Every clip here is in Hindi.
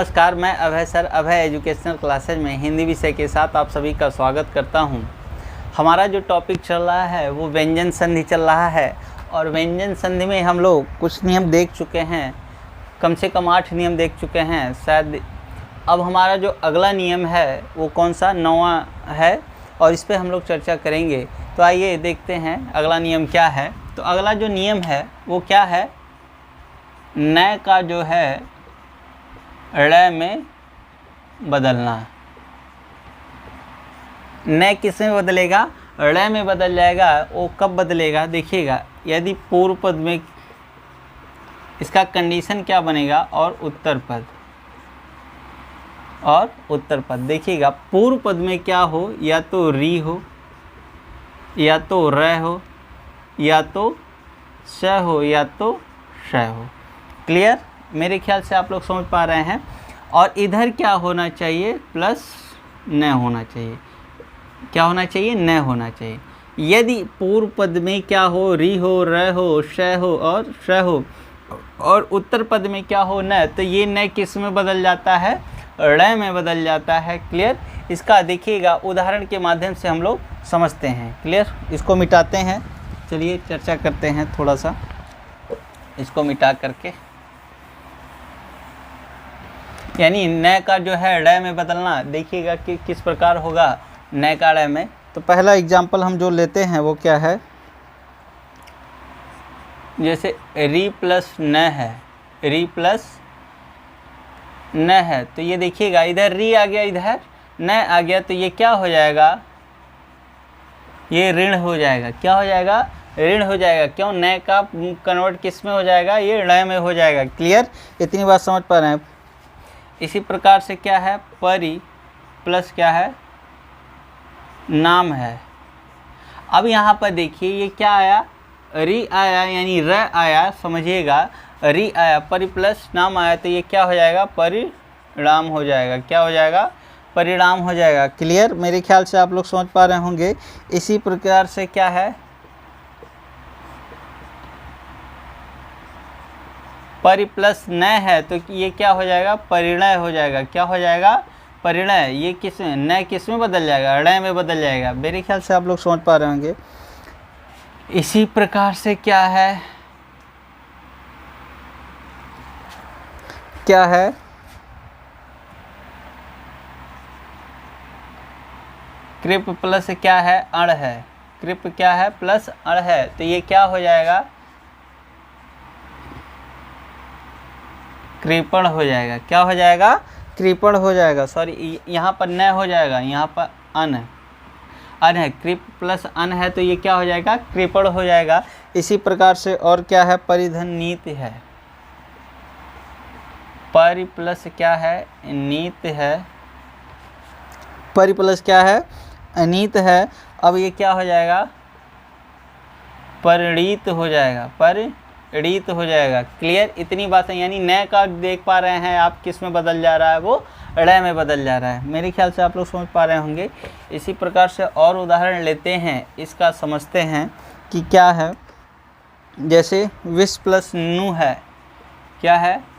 नमस्कार, मैं अभय सर अभय एजुकेशनल क्लासेज में हिंदी विषय के साथ आप सभी का स्वागत करता हूं। हमारा जो टॉपिक चल रहा है वो व्यंजन संधि चल रहा है और व्यंजन संधि में हम लोग कुछ नियम देख चुके हैं, कम से कम 8 नियम देख चुके हैं शायद। अब हमारा जो अगला नियम है वो कौन सा 9वां है और इस पर हम लोग चर्चा करेंगे। तो आइए देखते हैं अगला नियम क्या है। तो अगला जो नियम है वो क्या है, न का जो है ड़ में बदलना। न किस में बदलेगा, ड़ में बदल जाएगा। वो कब बदलेगा देखिएगा, यदि पूर्व पद में, इसका कंडीशन क्या बनेगा, और उत्तर पद देखिएगा। पूर्व पद में क्या हो, या तो री हो, या तो र हो, या तो श हो, या तो श हो। क्लियर? मेरे ख्याल से आप लोग समझ पा रहे हैं। और इधर क्या होना चाहिए, प्लस न होना चाहिए। क्या होना चाहिए, न होना चाहिए। यदि पूर्व पद में क्या हो, री हो, र हो, श हो और श हो, और उत्तर पद में क्या हो, न, तो ये न किस में बदल जाता है, ड़ में बदल जाता है। क्लियर? इसका देखिएगा उदाहरण के माध्यम से हम लोग समझते हैं। क्लियर? इसको मिटाते हैं, चलिए चर्चा करते हैं थोड़ा सा इसको मिटा करके। यानी न का जो है ड़ में बदलना, देखिएगा कि किस प्रकार होगा न का ड़ में। तो पहला एग्जाम्पल हम जो लेते हैं वो क्या है, जैसे री प्लस न है, री प्लस न है, तो ये देखिएगा इधर री आ गया, इधर न आ गया, तो ये क्या हो जाएगा, ये ऋण हो जाएगा। क्या हो जाएगा, ऋण हो जाएगा। क्यों, न का कन्वर्ट किस में हो जाएगा, ये ड़ में हो जाएगा। क्लियर? इतनी बात समझ पा रहे हैं। इसी प्रकार से क्या है, परि प्लस क्या है, नाम है। अब यहाँ पर देखिए ये क्या आया, री आया, यानी र आया, समझिएगा री आया, परि प्लस नाम आया, तो ये क्या हो जाएगा, परिणाम हो जाएगा। क्या हो जाएगा, परिणाम हो जाएगा। क्लियर? मेरे ख्याल से आप लोग समझ पा रहे होंगे। इसी प्रकार से क्या है, परि प्लस न है, तो ये क्या हो जाएगा, परिणय हो जाएगा। क्या हो जाएगा, परिणय। ये किस में, न किस में बदल जाएगा, ड़ में बदल जाएगा। मेरे ख्याल से आप लोग समझ पा रहे होंगे। इसी प्रकार से क्या है, कृप प्लस क्या है, अण है। कृप क्या है, प्लस अण है, तो ये क्या हो जाएगा, कृपण हो जाएगा। क्या हो जाएगा, कृपण हो जाएगा। सॉरी, यहाँ पर न हो जाएगा, यहाँ पर अन है। कृप प्लस अन है, तो ये क्या हो जाएगा, कृपण हो जाएगा। इसी प्रकार से और क्या है, परिधन नीत है। परि प्लस क्या है, नीत है। परि प्लस क्या है, अनीत है। अब ये क्या हो जाएगा, परिणीत हो जाएगा, परिणीत हो जाएगा। क्लियर? इतनी बातें, यानी न का देख पा रहे हैं आप किस में बदल जा रहा है, वो ड़ में बदल जा रहा है। मेरे ख्याल से आप लोग समझ पा रहे होंगे। इसी प्रकार से और उदाहरण लेते हैं, इसका समझते हैं कि क्या है। जैसे विष प्लस नु है, क्या है,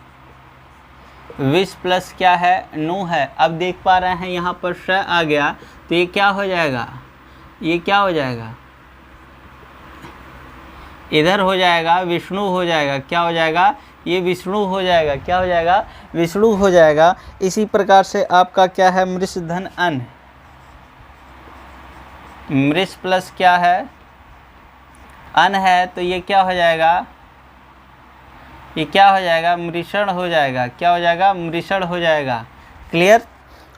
विष प्लस क्या है, नु है। अब देख पा रहे हैं यहाँ पर श आ गया, तो ये क्या हो जाएगा, ये क्या हो जाएगा, इधर हो जाएगा, विष्णु हो जाएगा। क्या हो जाएगा, ये विष्णु हो जाएगा। क्या हो जाएगा, विष्णु हो जाएगा। इसी प्रकार से आपका क्या है, मृष धन अन, मृष प्लस क्या है, अन है, तो ये क्या हो जाएगा, ये क्या हो जाएगा, मृषण हो जाएगा। क्या हो जाएगा, मृषण हो जाएगा। क्लियर?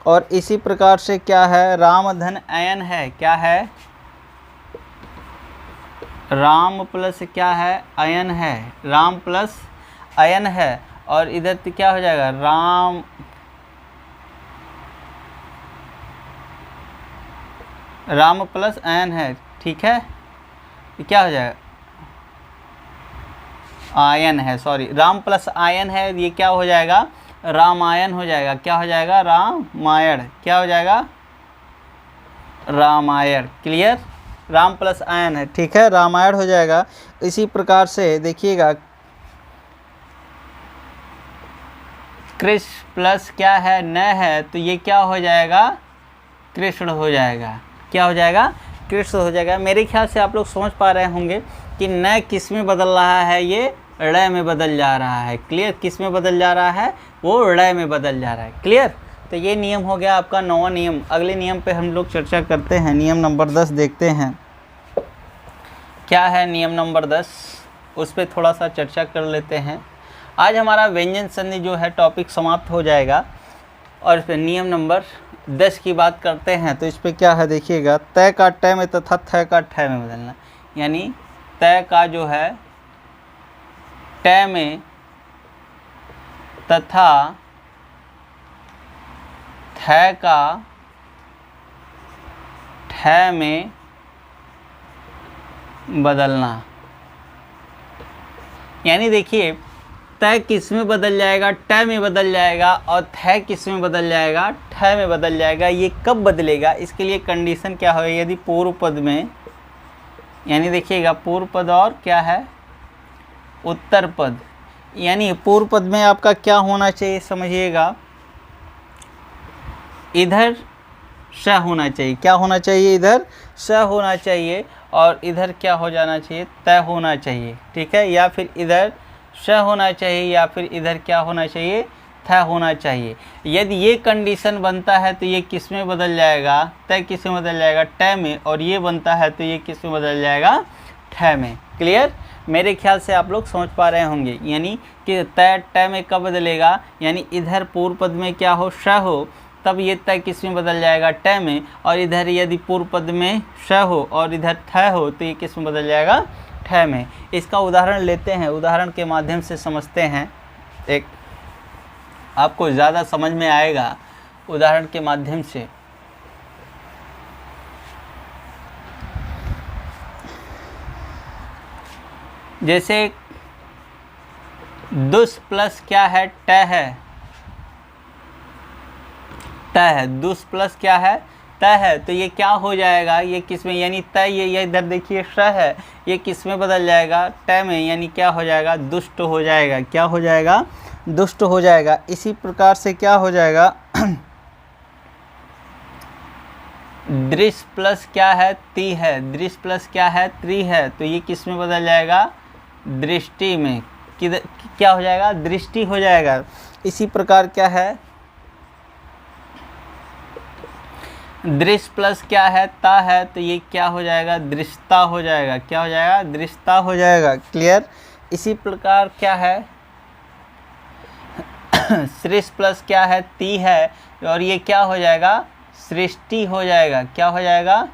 और इसी प्रकार से क्या है, राम धन अयन है। क्या है, राम प्लस क्या है, अयन है। राम प्लस अयन है, और इधर तो क्या हो जाएगा, राम प्लस अयन है। ठीक है, ये क्या हो जाएगा, आयन है। सॉरी, राम प्लस आयन है, ये क्या हो जाएगा, रामायण हो जाएगा। क्या हो जाएगा, रामायण। क्या हो जाएगा, रामायण। क्लियर? राम प्लस आयन है, ठीक है, रामायण हो जाएगा। इसी प्रकार से देखिएगा कृष्ण प्लस क्या है, न है, तो ये क्या हो जाएगा, कृष्ण हो जाएगा। क्या हो जाएगा, कृष्ण हो जाएगा। मेरे ख्याल से आप लोग समझ पा रहे होंगे कि न किस में बदल रहा है, ये ड़ में बदल जा रहा है। क्लियर, किस में बदल जा रहा है, वो ड़ में बदल जा रहा है। क्लियर, तो ये नियम हो गया आपका 9वां नियम। अगले नियम पे हम लोग चर्चा करते हैं। नियम नंबर 10 देखते हैं क्या है। नियम नंबर 10, उस पर थोड़ा सा चर्चा कर लेते हैं। आज हमारा व्यंजन संधि जो है टॉपिक समाप्त हो जाएगा और फिर नियम नंबर 10 की बात करते हैं। तो इस पर क्या है देखिएगा, तय का ट में तथा थ का ठ में बदलना। यानी तय का जो है ट में तथा थ का ठ में बदलना। यानी देखिए, तय किस में बदल जाएगा, ट में बदल जाएगा, और थ किस में बदल जाएगा, ठ में बदल जाएगा। ये कब बदलेगा, इसके लिए कंडीशन क्या होगा, यदि पूर्व पद में, यानी देखिएगा पूर्व पद और क्या है, उत्तर पद। यानी पूर्व पद में आपका क्या होना चाहिए, समझिएगा, इधर श होना चाहिए। क्या होना चाहिए, इधर श होना चाहिए, और इधर क्या हो जाना चाहिए, तय होना चाहिए। ठीक है, या फिर इधर श होना चाहिए, या फिर इधर क्या होना चाहिए, थ होना चाहिए। यदि ये कंडीशन बनता है तो ये किस में बदल जाएगा, तय किस में बदल जाएगा, ट में, और ये बनता है तो ये किस में बदल जाएगा, ठ में। क्लियर, मेरे ख्याल से आप लोग समझ पा रहे होंगे। यानी कि तय ट में कब बदलेगा, यानी इधर पूर्व पद में क्या हो, श हो, तब ये तय किस में बदल जाएगा, ट में, और इधर यदि पूर्व पद में श हो और इधर थ हो तो ये किस में बदल जाएगा, ठ में। इसका उदाहरण लेते हैं, उदाहरण के माध्यम से समझते हैं, एक आपको ज़्यादा समझ में आएगा उदाहरण के माध्यम से। जैसे दुस प्लस क्या है, ट है, त है, दुस प्लस क्या है, त है, तो ये क्या हो जाएगा, ये किस में, यानी त, ये इधर देखिए श है, ये किस में बदल जाएगा, ट में, यानी क्या हो जाएगा, दुष्ट हो जाएगा। क्या हो जाएगा, दुष्ट हो जाएगा। इसी प्रकार से क्या हो जाएगा, दृश्य प्लस क्या है, ती है, दृश्य प्लस क्या है, त्रि है, तो ये किस में बदल जाएगा, दृष्टि में। किधर क्या हो जाएगा, दृष्टि हो जाएगा। इसी प्रकार क्या है, दृश्य प्लस क्या है, ता है, तो ये क्या हो जाएगा, दृश्यता हो जाएगा। क्या हो जाएगा, दृश्यता हो जाएगा। क्लियर, इसी प्रकार क्या है, सृष्टि प्लस क्या है, ती है, और ये क्या हो जाएगा, सृष्टि हो जाएगा। क्या हो जाएगा,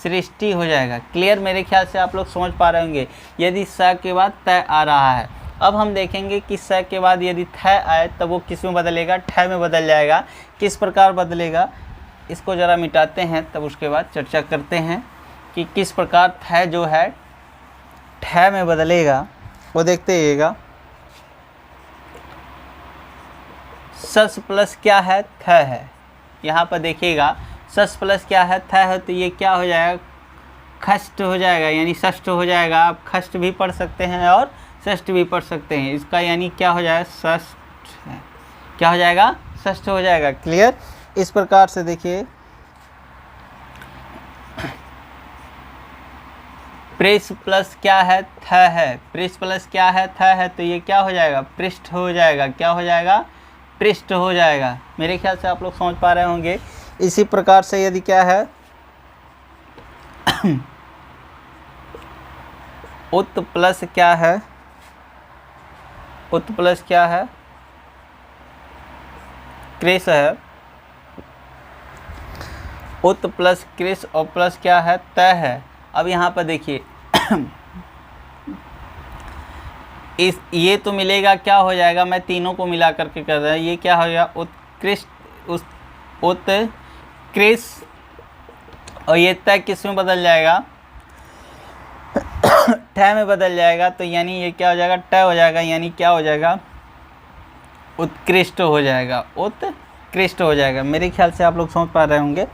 सृष्टि हो जाएगा। क्लियर, मेरे ख्याल से आप लोग समझ पा रहे होंगे। यदि स के बाद तय आ रहा है, अब हम देखेंगे कि स के बाद यदि थ आए तब वो किस में बदलेगा, ठ में बदल जाएगा। किस प्रकार बदलेगा, इसको ज़रा मिटाते हैं, तब उसके बाद चर्चा करते हैं कि किस प्रकार थ जो है ठ में बदलेगा, वो देखते रहिएगा। सस प्लस क्या है, थ है, यहाँ पर देखिएगा सस प्लस क्या है, थ है, तो ये क्या हो जाएगा, खष्ट हो जाएगा, यानी षष्ठ हो जाएगा। आप खष्ट भी पढ़ सकते हैं और षष्ठ भी पढ़ सकते हैं। इसका यानी क्या हो जाएगा, षष्ठ है, क्या हो जाएगा, षष्ठ हो जाएगा। क्लियर, इस प्रकार से देखिए, पृष्ठ प्लस क्या है, थ है, पृष्ठ प्लस क्या है, थ है, तो ये क्या हो जाएगा, पृष्ठ हो जाएगा। क्या हो जाएगा, पृष्ठ हो जाएगा। मेरे ख्याल से आप लोग समझ पा रहे होंगे। इसी प्रकार से यदि क्या है, उत प्लस क्या है, उत प्लस क्या है, कृष है, उत प्लस कृष और प्लस क्या है, त है। अब यहाँ पर देखिए इस ये तो मिलेगा, क्या हो जाएगा, मैं तीनों को मिला करके कर रहा हूँ। ये क्या हो गया, उत्कृष्ट, उत्कृष, और ये तय किस में बदल जाएगा, ठ में बदल जाएगा। तो यानी ये क्या हो जाएगा, ट हो जाएगा, यानी क्या हो जाएगा, उत्कृष्ट हो जाएगा, उत्कृष्ट हो जाएगा। मेरे ख्याल से आप लोग समझ पा रहे होंगे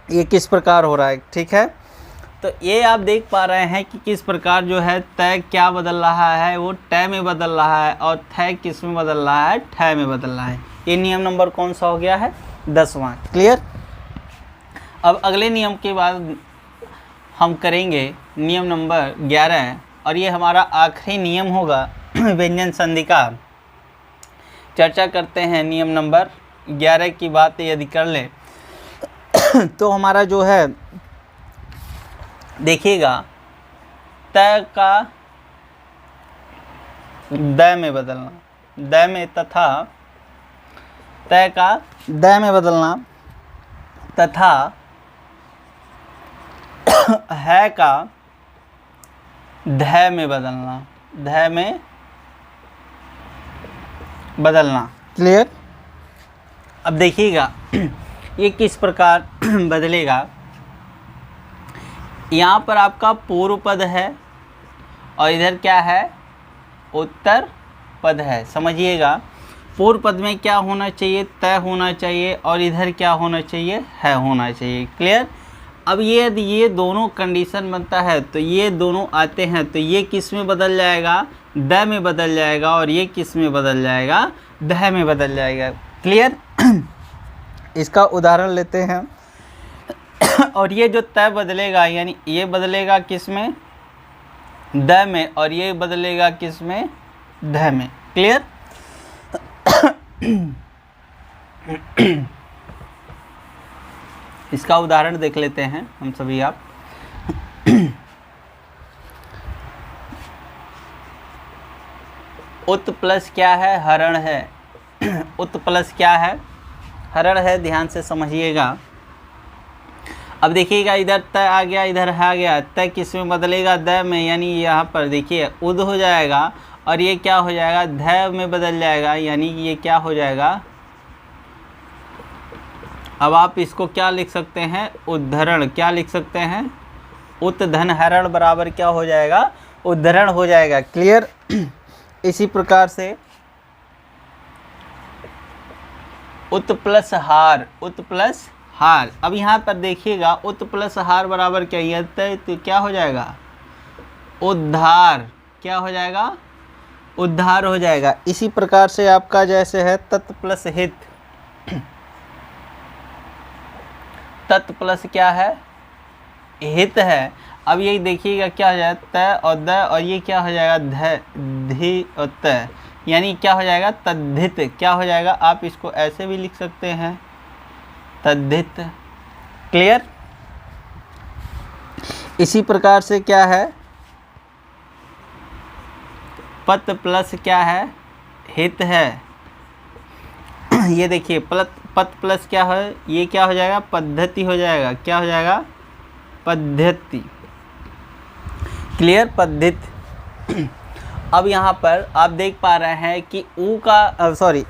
ये किस प्रकार हो रहा है। ठीक है, तो ये आप देख पा रहे हैं कि किस प्रकार जो है तय क्या बदल रहा है, वो टय में बदल रहा है, और थय किस में बदल रहा है, ठय में बदल रहा है। ये नियम नंबर कौन सा हो गया है, 10वां। क्लियर। अब अगले नियम के बाद हम करेंगे नियम नंबर 11, और ये हमारा आखिरी नियम होगा व्यंजन संधि का। चर्चा करते हैं नियम नंबर 11 की बात यदि कर ले तो हमारा जो है देखिएगा तय का द में बदलना, द में तथा तय का द में बदलना, तथा है का ध में बदलना, ध में बदलना। क्लियर। अब देखिएगा ये किस प्रकार बदलेगा। यहाँ पर आपका पूर्व पद है और इधर क्या है, उत्तर पद है। समझिएगा, पूर्व पद में क्या होना चाहिए, तय होना चाहिए, और इधर क्या होना चाहिए, है होना चाहिए। क्लियर। अब ये यदि ये दोनों कंडीशन बनता है तो ये दोनों आते हैं तो ये किस में बदल जाएगा, द में बदल जाएगा, और ये किस में बदल जाएगा, ध में बदल जाएगा। क्लियर। इसका उदाहरण लेते हैं। और ये जो तय बदलेगा यानी ये बदलेगा किस में, द में, और ये बदलेगा किस में, ध में। क्लियर। इसका उदाहरण देख लेते हैं हम सभी। आप उत प्लस क्या है, हरण है। उत प्लस क्या है, हरण है। ध्यान से समझिएगा। अब देखिएगा इधर तय आ गया, इधर आ गया, तय किस में बदलेगा, द में, यानी यहाँ पर देखिए उद हो जाएगा, और ये क्या हो जाएगा, ध में बदल जाएगा, यानी ये क्या हो जाएगा। अब आप इसको क्या लिख सकते हैं, उद्धरण। क्या लिख सकते हैं, उत धन हरण बराबर क्या हो जाएगा, उद्धरण हो जाएगा। क्लियर। इसी प्रकार से उत प्लस हार, उत प्लस हार। अब यहाँ पर देखिएगा उत प्लस हार बराबर क्या है, तो क्या हो जाएगा, उद्धार। क्या हो जाएगा, उद्धार हो जाएगा। इसी प्रकार से आपका जैसे है तत् प्लस हित, तत् प्लस क्या है, हित है। अब ये देखिएगा क्या हो जाएगा, त और द, और ये क्या हो जाएगा, ध, धी और त, यानी क्या हो जाएगा, तद्धित। क्या हो जाएगा, आप इसको ऐसे भी लिख सकते हैं, तद्धित। क्लियर। इसी प्रकार से क्या है, पत प्लस क्या है, हित है। ये देखिए पत प्लस क्या है, ये क्या हो जाएगा, पद्धति हो जाएगा। क्या हो जाएगा, पद्धति। क्लियर, पद्धति। अब यहाँ पर आप देख पा रहे हैं कि ऊ का सॉरी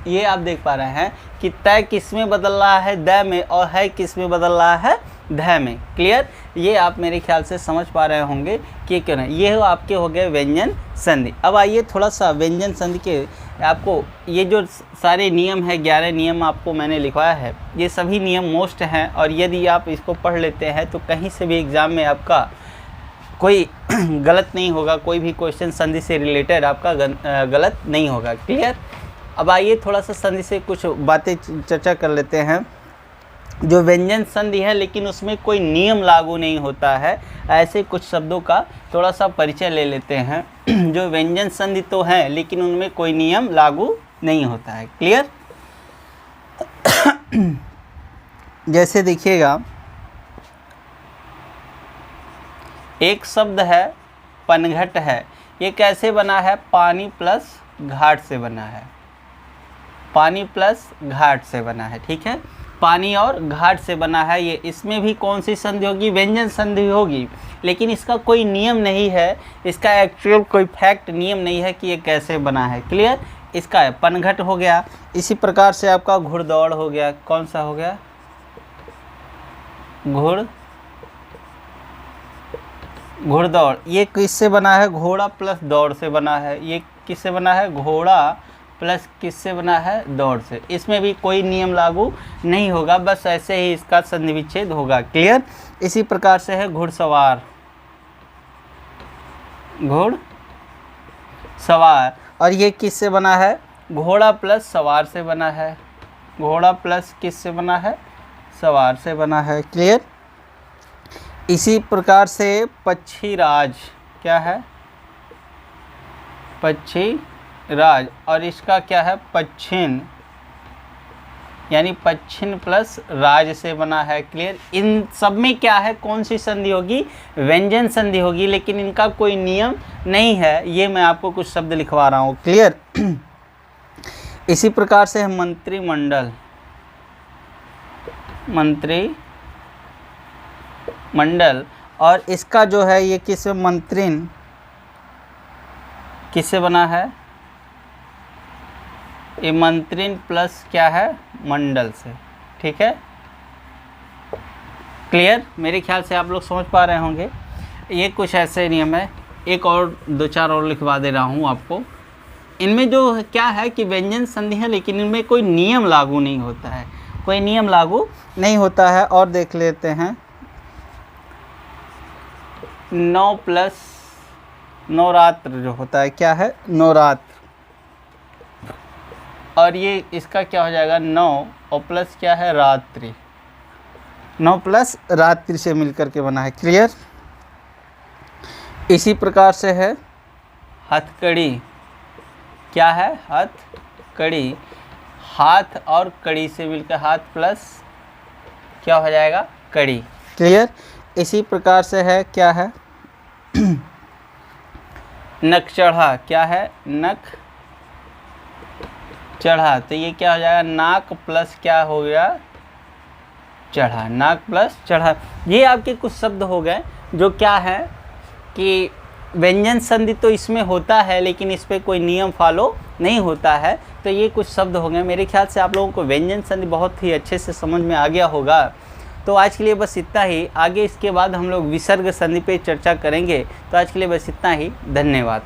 ये आप देख पा रहे हैं कि तय किस में बदल रहा है, द में, और है किस में बदल रहा है, ध में। क्लियर। ये आप मेरे ख्याल से समझ पा रहे होंगे कि क्यों नहीं। ये आपके हो गए व्यंजन संधि। अब आइए थोड़ा सा व्यंजन संधि के आपको ये जो सारे नियम है, 11 नियम आपको मैंने लिखवाया है, ये सभी नियम मोस्ट हैं, और यदि आप इसको पढ़ लेते हैं तो कहीं से भी एग्ज़ाम में आपका कोई गलत नहीं होगा, कोई भी क्वेश्चन संधि से रिलेटेड आपका गलत नहीं होगा। क्लियर। अब आइए थोड़ा सा संधि से कुछ बातें चर्चा कर लेते हैं। जो व्यंजन संधि है लेकिन उसमें कोई नियम लागू नहीं होता है, ऐसे कुछ शब्दों का थोड़ा सा परिचय ले लेते हैं। जो व्यंजन संधि तो हैं लेकिन उनमें कोई नियम लागू नहीं होता है। क्लियर। जैसे देखिएगा एक शब्द है पनघट है, ये कैसे बना है, पानी प्लस घाट से बना है, पानी प्लस घाट से बना है। ठीक है, पानी और घाट से बना है। ये इसमें भी कौन सी संधि होगी, व्यंजन संधि होगी, लेकिन इसका कोई नियम नहीं है, इसका एक्चुअल कोई फैक्ट नियम नहीं है कि ये कैसे बना है। क्लियर। इसका है पनघट हो गया। इसी प्रकार से आपका घुड़दौड़ हो गया। कौन सा हो गया, घुड़दौड़। ये किससे बना है, घोड़ा प्लस दौड़ से बना है। ये किससे बना है, घोड़ा प्लस किससे बना है, दौड़ से। इसमें भी कोई नियम लागू नहीं होगा, बस ऐसे ही इसका संधि विच्छेद होगा। क्लियर। इसी प्रकार से है घुड़सवार, घुड़सवार, और ये किससे बना है, घोड़ा प्लस सवार से बना है। घोड़ा प्लस किससे बना है, सवार से बना है। क्लियर। इसी प्रकार से पक्षीराज, क्या है, पक्षीराज, और इसका क्या है, पच्छिन, यानी पच्छिन प्लस राज से बना है। क्लियर। इन सब में क्या है, कौन सी संधि होगी, व्यंजन संधि होगी, लेकिन इनका कोई नियम नहीं है। ये मैं आपको कुछ शब्द लिखवा रहा हूँ। क्लियर। इसी प्रकार से है मंत्रिमंडल, मंत्रिमंडल, और इसका जो है ये किस मंत्रिन किससे बना है, ये मंत्रिन प्लस क्या है, मंडल से। ठीक है। क्लियर। मेरे ख्याल से आप लोग समझ पा रहे होंगे। ये कुछ ऐसे नियम है, एक और दो चार और लिखवा दे रहा हूँ आपको। इनमें जो क्या है कि व्यंजन संधि है, लेकिन इनमें कोई नियम लागू नहीं होता है, कोई नियम लागू नहीं होता है। और देख लेते हैं, 9 प्लस नवरात्र जो होता है, क्या है, नवरात्र, और ये इसका क्या हो जाएगा, 9 और प्लस क्या है, रात्रि, 9 प्लस रात्रि से मिलकर के बना है। क्लियर। इसी प्रकार से है हथकड़ी, क्या है, हथकड़ी, हाथ और कड़ी से मिलकर हाथ प्लस क्या हो जाएगा, कड़ी। क्लियर। इसी प्रकार से है, क्या है, नक चढ़ा, क्या है, नक चढ़ा, तो ये क्या हो जाएगा, नाक प्लस क्या हो गया, चढ़ा, नाक प्लस चढ़ा। ये आपके कुछ शब्द हो गए जो क्या है कि व्यंजन संधि तो इसमें होता है, लेकिन इस पर कोई नियम फॉलो नहीं होता है। तो ये कुछ शब्द हो गए। मेरे ख्याल से आप लोगों को व्यंजन संधि बहुत ही अच्छे से समझ में आ गया होगा। तो आज के लिए बस इतना ही। आगे इसके बाद हम लोग विसर्ग संधि पे चर्चा करेंगे। तो आज के लिए बस इतना ही। धन्यवाद।